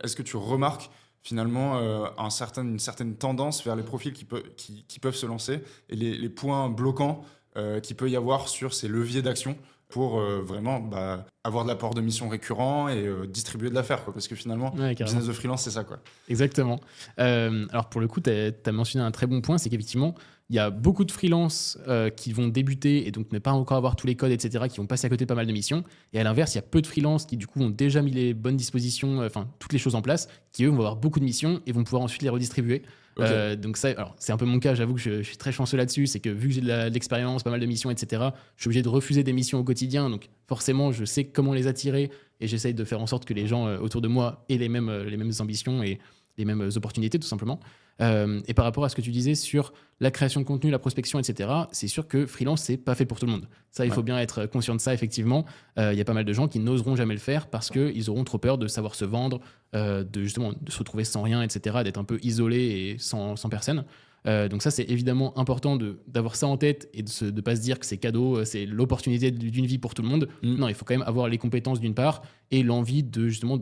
Est-ce que tu remarques finalement une certaine tendance vers les profils qui peuvent se lancer et les points bloquants qu'il peut y avoir sur ces leviers d'action pour vraiment avoir de l'apport de missions récurrents et distribuer de l'affaire, quoi. Parce que finalement, Ouais, le carrément. business de freelance, c'est ça, quoi. Exactement. Alors pour le coup, tu as mentionné un très bon point, c'est qu'effectivement, il y a beaucoup de freelances qui vont débuter et donc ne pas encore avoir tous les codes, etc., qui vont passer à côté de pas mal de missions. Et à l'inverse, il y a peu de freelances qui du coup ont déjà mis les bonnes dispositions, enfin toutes les choses en place, qui eux vont avoir beaucoup de missions et vont pouvoir ensuite les redistribuer. Ok. Donc ça, alors c'est un peu mon cas, j'avoue que je suis très chanceux là-dessus, c'est que vu que j'ai de l'expérience, pas mal de missions, etc., je suis obligé de refuser des missions au quotidien, donc forcément je sais comment les attirer et j'essaye de faire en sorte que les gens autour de moi aient les mêmes ambitions et les mêmes opportunités, tout simplement. Et par rapport à ce que tu disais sur la création de contenu, la prospection, etc., c'est sûr que freelance, c'est pas fait pour tout le monde. Ça, il Ouais. faut bien être conscient de ça, effectivement. Il y a pas mal de gens qui n'oseront jamais le faire parce qu'ils auront trop peur de savoir se vendre, de justement de se retrouver sans rien, etc., d'être un peu isolé et sans personne. Donc ça, c'est évidemment important d'avoir ça en tête et de ne pas se dire que c'est cadeau, c'est l'opportunité d'une vie pour tout le monde. Mm. Non, il faut quand même avoir les compétences d'une part et l'envie de justement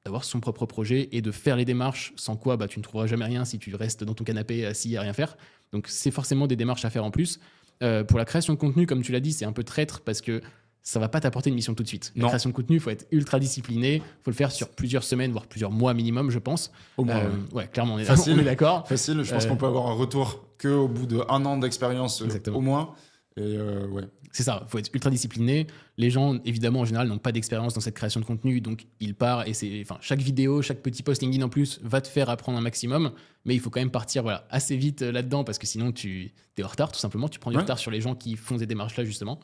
d'avoir son propre projet et de faire les démarches, sans quoi tu ne trouveras jamais rien si tu restes dans ton canapé assis à rien faire. Donc c'est forcément des démarches à faire en plus. Pour la création de contenu, comme tu l'as dit, c'est un peu traître parce que ça va pas t'apporter une mission tout de suite. La Non, création de contenu, il faut être ultra discipliné, il faut le faire sur plusieurs semaines, voire plusieurs mois minimum, je pense. au moins, ouais. Ouais, clairement, on est Facile, d'accord. facile. Je pense Euh, qu'on peut avoir un retour qu'au bout d'un an d'expérience au exactement. moins. Et ouais. C'est ça, il faut être ultra discipliné. Les gens, évidemment, en général, n'ont pas d'expérience dans cette création de contenu, donc ils partent et chaque vidéo, chaque petit post LinkedIn en plus va te faire apprendre un maximum, mais il faut quand même partir assez vite là-dedans parce que sinon tu es en retard, tout simplement. Tu prends du Ouais. retard sur les gens qui font ces démarches-là, justement.